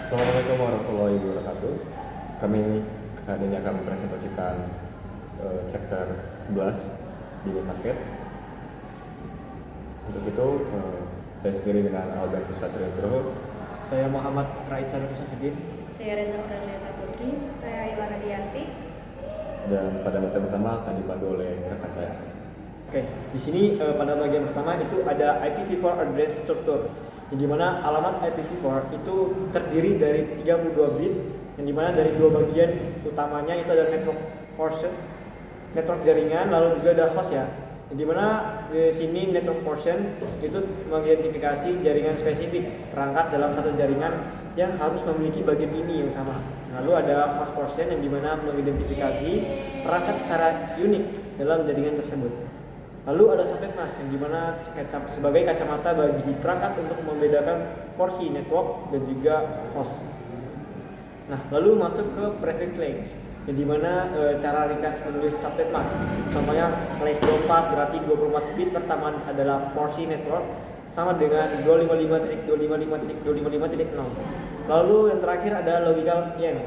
Assalamualaikum warahmatullahi wabarakatuh. Kami kali ini akan mempresentasikan chapter 11 di paket. Untuk itu, saya sendiri dengan Albert Satrio Nugroho. Saya Muhammad Raid Salim Safidin. Saya Reza Aurelia Saputri. Saya Ilana Dianti. Dan pada materi pertama akan dipandu oleh rekan saya. Oke, di sini pada bagian pertama itu ada IPv4 address structure, yang dimana alamat IPv4 itu terdiri dari 32 bit, yang dimana dari dua bagian utamanya itu ada network portion, network jaringan, lalu juga ada host ya. Yang dimana di sini network portion itu mengidentifikasi jaringan spesifik perangkat dalam satu jaringan yang harus memiliki bagian ini yang sama. Lalu ada host portion yang dimana mengidentifikasi perangkat secara unik dalam jaringan tersebut. Lalu ada subnet mask yang dimana sebagai kacamata bagi perangkat untuk membedakan porsi network dan juga host. Nah, lalu masuk ke prefix length yang dimana cara ringkas menulis subnet mask. Contohnya /24 berarti 24 bit pertama adalah porsi network sama dengan 255.255.255.0. Lalu yang terakhir ada logical n,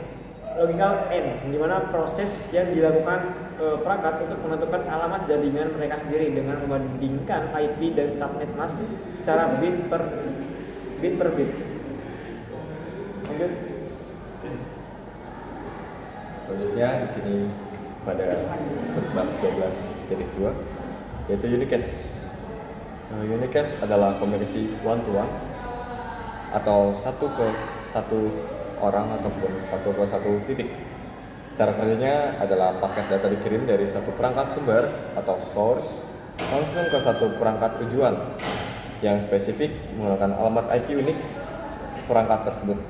yang dimana proses yang dilakukan perangkat untuk menentukan alamat jaringan mereka sendiri dengan membandingkan IP dan subnet mask secara bit per bit. Lanjut. Selanjutnya di sini pada subbab 12.2 yaitu unicast. Unicast adalah komunikasi one to one atau satu ke satu orang ataupun satu ke satu titik. Cara kerjanya adalah paket data dikirim dari satu perangkat sumber atau source langsung ke satu perangkat tujuan yang spesifik menggunakan alamat IP unik perangkat tersebut.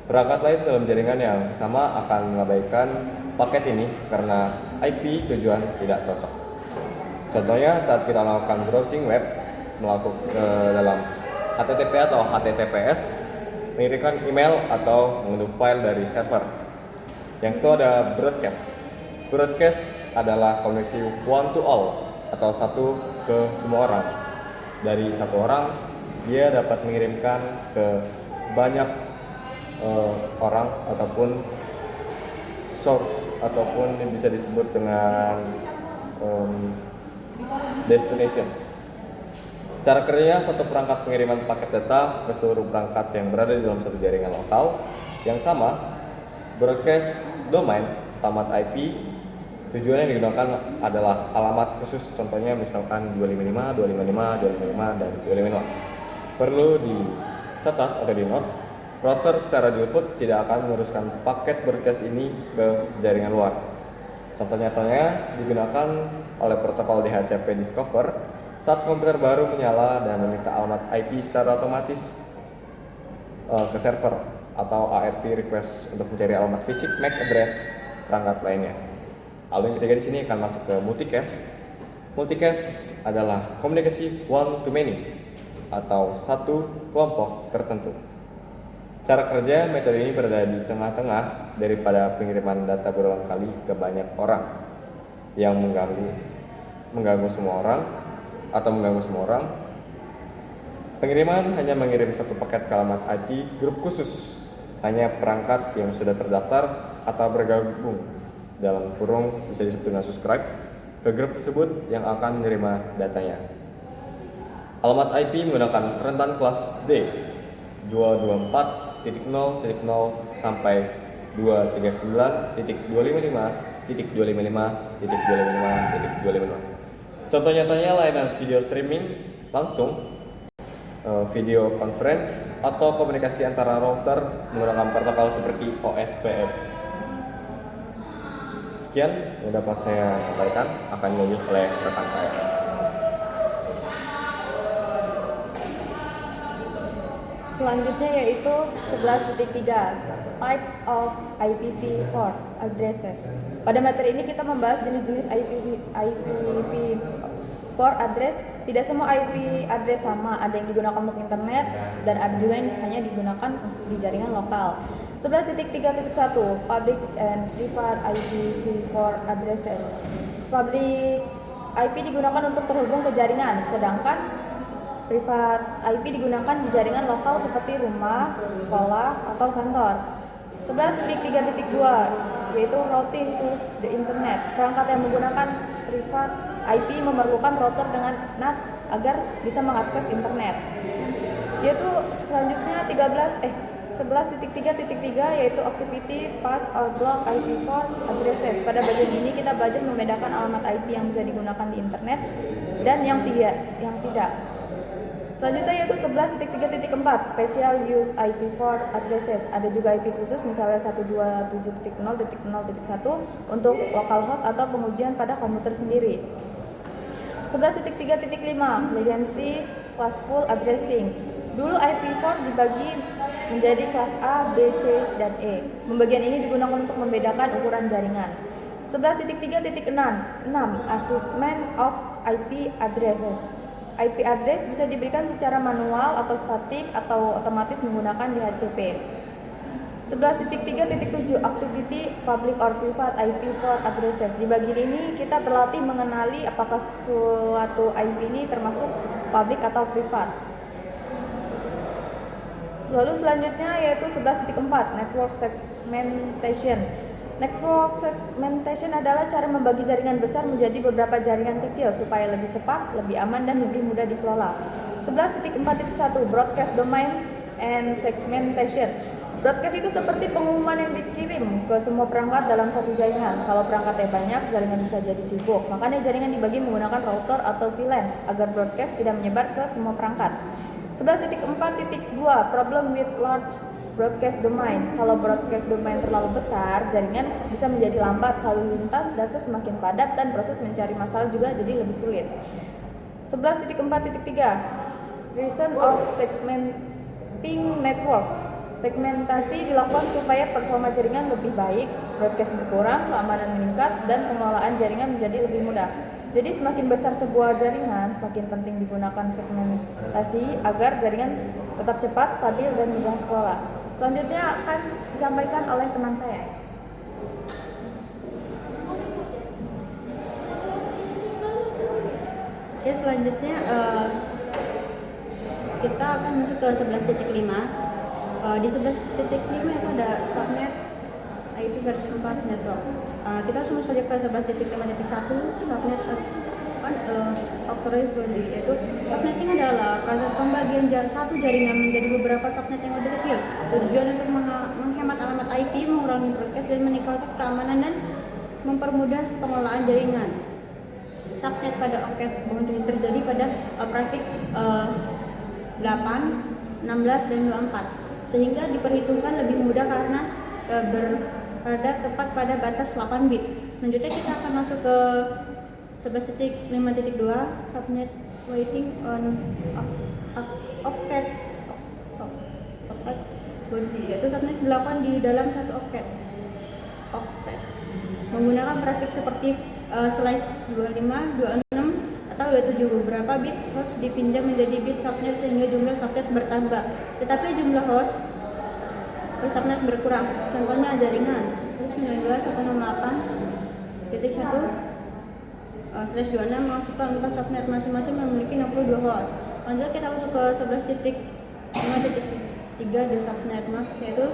Perangkat lain dalam jaringan yang sama akan mengabaikan paket ini karena IP tujuan tidak cocok. Contohnya saat kita melakukan browsing web dalam HTTP atau HTTPS, mengirimkan email atau mengunduh file dari server. Yang itu ada broadcast. Broadcast adalah koneksi one to all atau satu ke semua orang. Dari satu orang, dia dapat mengirimkan ke banyak orang ataupun source ataupun yang bisa disebut dengan destination. Cara kerjanya satu perangkat pengiriman paket data ke seluruh perangkat yang berada di dalam satu jaringan lokal yang sama. Broadcast domain alamat IP tujuannya yang digunakan adalah alamat khusus, contohnya misalkan 255, 255, 255 dan 255. Perlu dicatat atau di note, router secara default tidak akan meneruskan paket broadcast ini ke jaringan luar. Contoh nyatanya digunakan oleh protokol DHCP Discover saat komputer baru menyala dan meminta alamat IP secara otomatis ke server atau ARP request untuk mencari alamat fisik MAC address perangkat lainnya. Lalu yang ketiga di sini akan masuk ke multicast. Multicast adalah komunikasi one to many atau satu kelompok tertentu. Cara kerja metode ini berada di tengah-tengah daripada pengiriman data berulang kali ke banyak orang yang mengganggu semua orang. Pengiriman hanya mengirim satu paket ke alamat IP grup khusus, hanya perangkat yang sudah terdaftar atau bergabung dalam kurung bisa disebut dengan subscribe ke grup tersebut yang akan menerima datanya. Alamat IP menggunakan rentan kelas D 224.0.0 sampai 239.255.255.255. Contoh nyatanya layanan video streaming langsung, video conference atau komunikasi antara router menggunakan protokol seperti OSPF. Sekian yang dapat saya sampaikan, akan dilanjut oleh rekan saya. Selanjutnya yaitu 11.3 Types of IPv4 Addresses. Pada materi ini kita membahas jenis-jenis IPv4 address. Tidak semua IP address sama, ada yang digunakan untuk internet dan ada juga yang hanya digunakan di jaringan lokal. 11.3.1 Public and Private IPv4 Addresses. Public IP digunakan untuk terhubung ke jaringan, sedangkan privat IP digunakan di jaringan lokal seperti rumah, sekolah, atau kantor. 11.3.2 yaitu routing to the internet. Perangkat yang menggunakan privat IP memerlukan router dengan NAT agar bisa mengakses internet. Yaitu selanjutnya 11.3.3 yaitu activity path or block IP4 addresses. Pada bagian ini kita belajar membedakan alamat IP yang bisa digunakan di internet dan yang tidak. Selanjutnya yaitu 11.3.4 special use IP4 addresses. Ada juga IP khusus misalnya 127.0.0.1 untuk localhost atau pengujian pada komputer sendiri. 11.3.5 latency classful addressing. Dulu IP4 dibagi menjadi kelas A, B, C, dan E. Pembagian ini digunakan untuk membedakan ukuran jaringan. 11.3.6 assessment of IP addresses. IP address bisa diberikan secara manual atau statik atau otomatis menggunakan DHCP. 11.3.7 activity public or private IP4 addresses. Di bagian ini kita berlatih mengenali apakah suatu IP ini termasuk public atau privat. Lalu selanjutnya yaitu 11.4 network segmentation. Network segmentation adalah cara membagi jaringan besar menjadi beberapa jaringan kecil supaya lebih cepat, lebih aman, dan lebih mudah dikelola. 11.4.1 broadcast domain and segmentation. Broadcast itu seperti pengumuman yang dikirim ke semua perangkat dalam satu jaringan. Kalau perangkatnya banyak, jaringan bisa jadi sibuk. Makanya jaringan dibagi menggunakan router atau VLAN agar broadcast tidak menyebar ke semua perangkat. 11.4.2 problem with large broadcast domain. Kalau broadcast domain terlalu besar, jaringan bisa menjadi lambat, lalu lintas data semakin padat, dan proses mencari masalah juga jadi lebih sulit. 11.4.3 reason of segmenting network. Segmentasi dilakukan supaya performa jaringan lebih baik, broadcast berkurang, keamanan meningkat, dan pengelolaan jaringan menjadi lebih mudah. Jadi semakin besar sebuah jaringan, semakin penting digunakan segmentasi agar jaringan tetap cepat, stabil, dan mudah dikelola. Selanjutnya akan disampaikan oleh teman saya. Oke, selanjutnya kita akan masuk ke 11.5. Di 11.5 itu ada subnet IP versi 4 network. Kita langsung masuk ke 11.5.1 subnet authorized body, yaitu subnetting adalah proses pembagian satu jaringan menjadi beberapa subnet yang lebih kecil. Tujuan untuk menghemat alamat IP, mengurangi broadcast, dan meningkatkan keamanan dan mempermudah pengelolaan jaringan. Subnet pada octet boundary terjadi pada prefix 8, 16, dan 24. Sehingga diperhitungkan lebih mudah karena berada tepat pada batas 8 bit. Selanjutnya kita akan masuk ke 11.5.2 subnet waiting on octet body, yaitu subnet dilakukan di dalam satu octet menggunakan prefix seperti slice 25, 26, atau 27. Beberapa bit host dipinjam menjadi bit subnet sehingga jumlah subnet bertambah, tetapi jumlah host subnet berkurang. Contohnya jaringan 19.168.1/26 menghasilkan 4 subnet, masing-masing memiliki 62 host. Lanjut kita masuk ke 11.5.3 di subnet mask, yaitu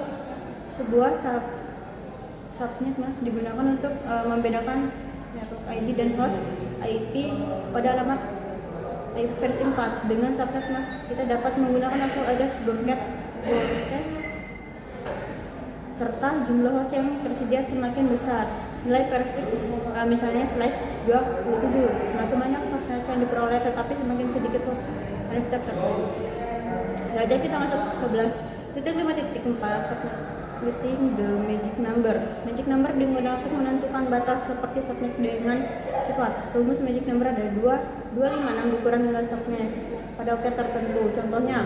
sebuah subnet mask digunakan untuk membedakan network ID dan host IP pada alamat IP versi 4. Dengan subnet mask kita dapat menggunakan network address broadcast serta jumlah host yang tersedia semakin besar. Nilai perfect misalnya slice 27. Semakin banyak subnet yang diperoleh tetapi semakin sedikit host pada setiap subnet. Jadi kita masuk 11.5.4 subnet within the magic number. Magic number digunakan untuk menentukan batas seperti subnet dengan cepat. Rumus magic number ada 256 ukuran nilai subnet pada octet tertentu. Contohnya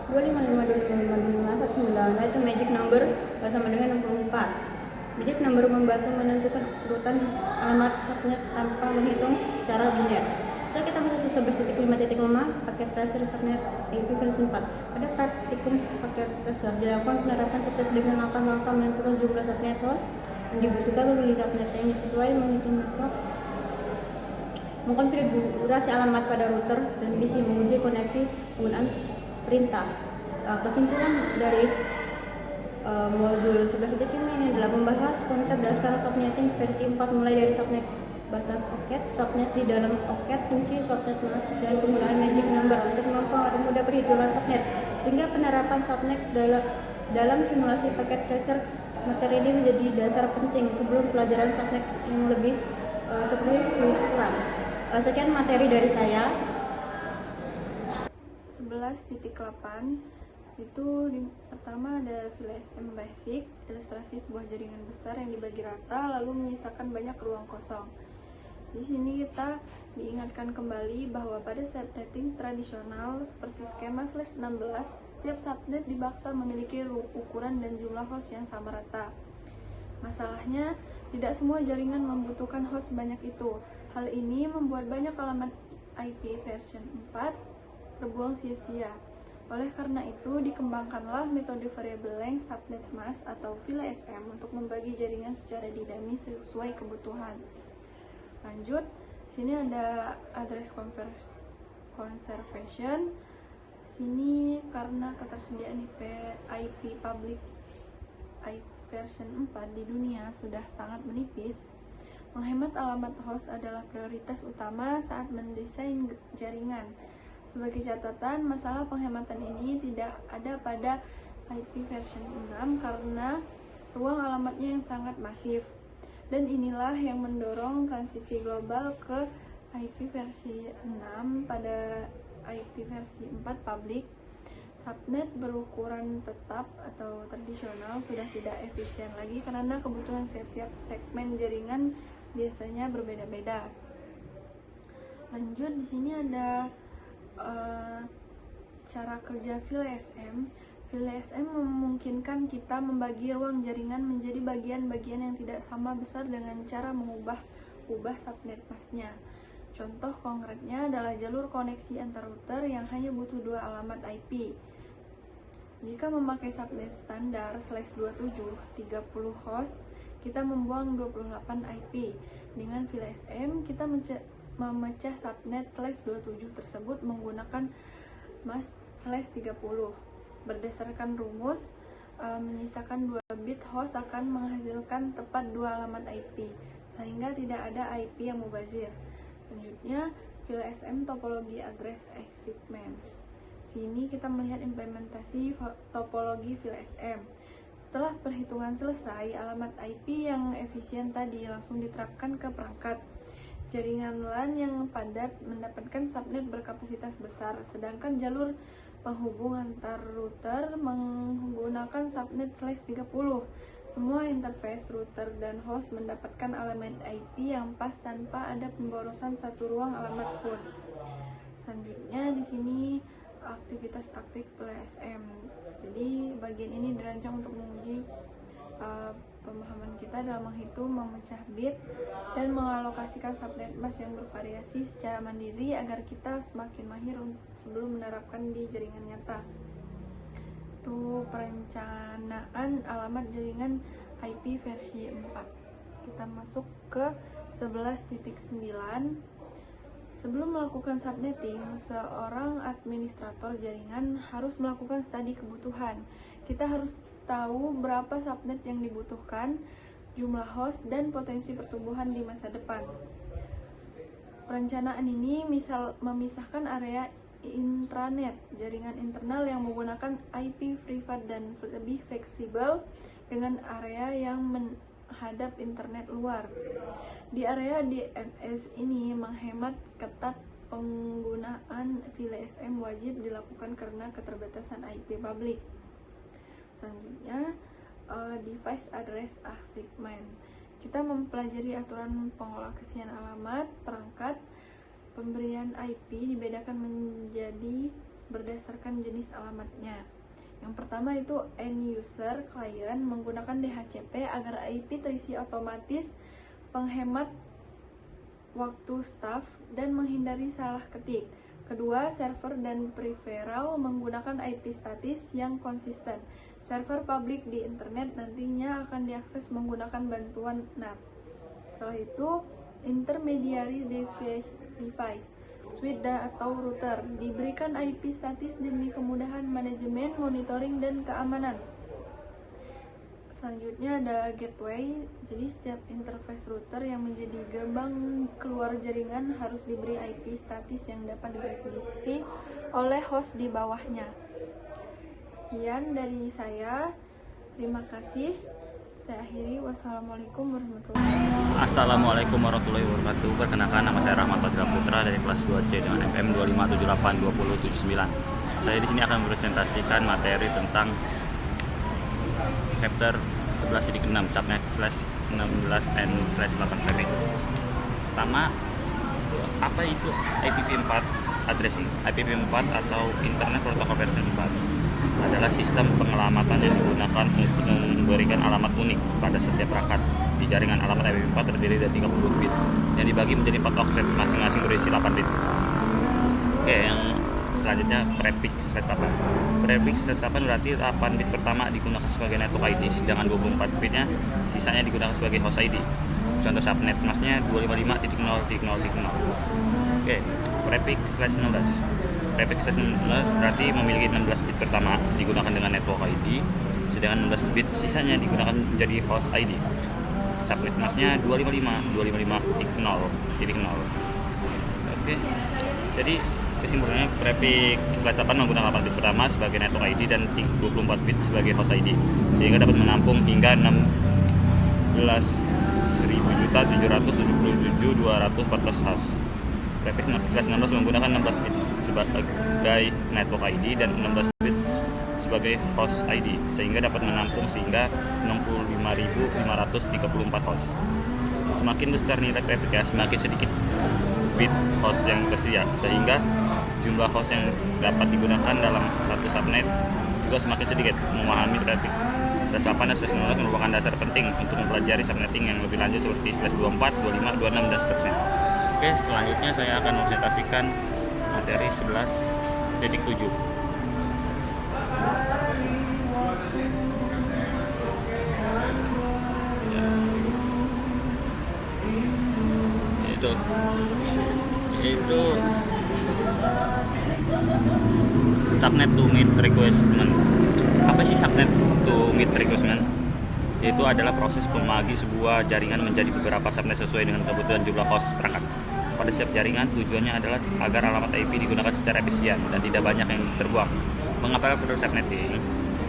255255519 itu magic number sama dengan 64. Magic number membantu menentukan urutan alamat subnet tanpa menghitung secara biner. So kita masuk ke 11.5.5 paket tracer subnet IP versi 4. Pada praktikum paket tracer dilakukan penerapan subnet dengan langkah-langkah menentukan jumlah subnet host yang dibutuhkan memilih subnet yang sesuai menghitung network mengkonfigurasi alamat pada router, dan bisa menguji koneksi penggunaan perintah. Kesimpulan dari modul 11.5 ini adalah membahas konsep dasar subnetting versi 4, mulai dari subnet batas oket, subnet di dalam oket, fungsi subnet mask, dan penggunaan magic number untuk mempermudah perhitungan subnet, sehingga penerapan subnet dalam simulasi paket tracer. Materi ini menjadi dasar penting sebelum pelajaran subnet yang lebih spesifik. Sekian materi dari saya. 11.8 itu pertama ada VLSM basic, ilustrasi sebuah jaringan besar yang dibagi rata lalu menyisakan banyak ruang kosong. Di sini kita diingatkan kembali bahwa pada subnetting tradisional seperti skema /16, setiap subnet dipaksa memiliki ukuran dan jumlah host yang sama rata. Masalahnya, tidak semua jaringan membutuhkan host sebanyak itu. Hal ini membuat banyak alamat IP version 4 terbuang sia-sia. Oleh karena itu, dikembangkanlah metode variable length subnet mask atau VLSM untuk membagi jaringan secara dinamis sesuai kebutuhan. Lanjut, sini ada address conservation. Sini karena ketersediaan IP public version 4 di dunia sudah sangat menipis, menghemat alamat host adalah prioritas utama saat mendesain jaringan. Sebagai catatan, masalah penghematan ini tidak ada pada IP version 6 karena ruang alamatnya yang sangat masif. Dan inilah yang mendorong transisi global ke IP versi 6 pada IP versi 4 public. Subnet berukuran tetap atau tradisional sudah tidak efisien lagi karena kebutuhan setiap segmen jaringan biasanya berbeda-beda. Lanjut, di sini ada cara kerja VLSM. VLSM memungkinkan kita membagi ruang jaringan menjadi bagian-bagian yang tidak sama besar dengan cara mengubah subnet masknya. Contoh konkretnya adalah jalur koneksi antar router yang hanya butuh 2 alamat IP. Jika memakai subnet standar /27 30 host, kita membuang 28 IP. Dengan VLSM, kita memecah subnet /27 tersebut menggunakan mask /30. Berdasarkan rumus, menyisakan 2 bit host akan menghasilkan tepat 2 alamat IP, sehingga tidak ada IP yang mubazir. Selanjutnya, VLSM topologi address assignment. Sini kita melihat implementasi topologi VLSM. Setelah perhitungan selesai, alamat IP yang efisien tadi langsung diterapkan ke perangkat. Jaringan LAN yang padat mendapatkan subnet berkapasitas besar, sedangkan jalur penghubung antar router menggunakan subnet /30. Semua interface router dan host mendapatkan alamat IP yang pas tanpa ada pemborosan satu ruang alamat pun. Selanjutnya di sini aktivitas praktik VLSM. Jadi bagian ini dirancang untuk menguji pemahaman kita dalam menghitung, memecah bit, dan mengalokasikan subnet mask yang bervariasi secara mandiri agar kita semakin mahir sebelum menerapkan di jaringan nyata. Itu perencanaan alamat jaringan IP versi 4. Kita masuk ke 11.9. Sebelum melakukan subnetting, seorang administrator jaringan harus melakukan studi kebutuhan. Kita harus tahu berapa subnet yang dibutuhkan, jumlah host, dan potensi pertumbuhan di masa depan. Perencanaan ini memisahkan area intranet, jaringan internal yang menggunakan IP privat dan lebih fleksibel, dengan area yang menghadap internet luar. Di area DNS ini menghemat ketat, penggunaan VLSM wajib dilakukan karena keterbatasan IP publik. Selanjutnya, device address assignment. Kita mempelajari aturan pengolokasian alamat perangkat. Pemberian IP dibedakan menjadi berdasarkan jenis alamatnya. Yang pertama itu end user client menggunakan DHCP agar IP terisi otomatis, penghemat waktu staff, dan menghindari salah ketik. Kedua, server dan peripheral menggunakan IP statis yang konsisten. Server publik di internet nantinya akan diakses menggunakan bantuan NAT. Setelah itu, intermediary device device, switch atau router. Diberikan IP statis demi kemudahan manajemen, monitoring, dan keamanan. Selanjutnya ada gateway. Jadi setiap interface router yang menjadi gerbang keluar jaringan harus diberi IP statis yang dapat diprediksi oleh host di bawahnya. Sekian dari saya. Terima kasih. Saya akhiri. Wassalamualaikum warahmatullahi wabarakatuh. Assalamualaikum warahmatullahi wabarakatuh. Perkenalkan, nama saya Rahmat Fadila Putra dari kelas 2C dengan FM 25782079. Saya di sini akan mempresentasikan materi tentang chapter 11.6 subnet /16n/8pp. Pertama, apa itu IPv4 addressing? IPv4 atau Internet Protocol versi 4 adalah sistem pengelamatan yang digunakan untuk memberikan alamat unik pada setiap perangkat. Di jaringan alamat IPv4 terdiri dari 32 bit yang dibagi menjadi 4 oktet, masing-masing berisi 8 bit. Oke, yang selanjutnya prefix /8. Prefix /8 berarti 8 bit pertama digunakan sebagai network ID, sedangkan 24 bitnya sisanya digunakan sebagai host ID. Contoh subnet masknya 255.0.0.0. Oke, prefix /16. Prefix /16 berarti memiliki 16 bit pertama digunakan dengan network ID, sedangkan 16 bit sisanya digunakan menjadi host ID. Subnet masknya 255.0.0. Oke, jadi kesimpulannya prefix /8 menggunakan 8 bit pertama sebagai network ID dan 24 bit sebagai host ID, sehingga dapat menampung hingga 16.777.214 host. Prefix /16 menggunakan 16 bit sebagai network ID dan 16 bit sebagai host ID, sehingga dapat menampung sehingga 65.534 host. Semakin besar nilai prefix, semakin sedikit bit host yang tersedia, sehingga jumlah host yang dapat digunakan dalam satu subnet juga semakin sedikit. Memahami prefix /8 dan /16 merupakan dasar penting untuk mempelajari subnetting yang lebih lanjut seperti /24, 25, 26, dan seterusnya. Oke, selanjutnya saya akan mempresentasikan materi 11.7. Itu subnet to meet requirement. Apa sih subnet to meet requirement? Itu adalah proses pembagi sebuah jaringan menjadi beberapa subnet sesuai dengan kebutuhan jumlah host perangkat. Pada setiap jaringan tujuannya adalah agar alamat IP digunakan secara efisien dan tidak banyak yang terbuang. Mengapa perlu subnetting?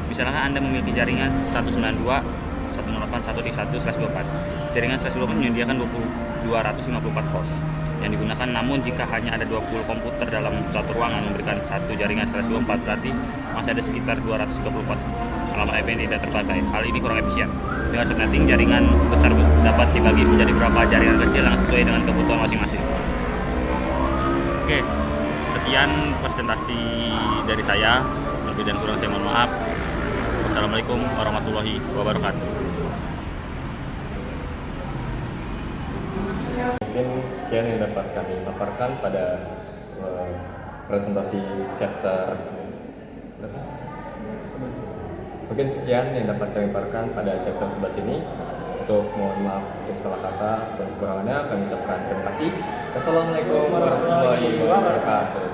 Misalnya Anda memiliki jaringan 192.168.1.1/24. Jaringan 124 menyediakan 254 host yang digunakan, namun jika hanya ada 20 komputer dalam satu ruangan memberikan satu jaringan 124, berarti masih ada sekitar 234 alamat IP yang tidak terpakai. Hal ini kurang efisien. Dengan subnetting, jaringan besar dapat dibagi menjadi beberapa jaringan kecil yang sesuai dengan kebutuhan masing-masing. Oke, sekian presentasi dari saya. Lebih dan kurang saya mohon maaf. Wassalamualaikum warahmatullahi wabarakatuh. Mungkin sekian yang dapat kami paparkan pada presentasi chapter. Mungkin sekian yang dapat kami paparkan pada chapter 11 ini. Untuk mohon maaf untuk salah kata dan kekurangannya, kami ucapkan terima kasih. Wassalamualaikum warahmatullahi wabarakatuh.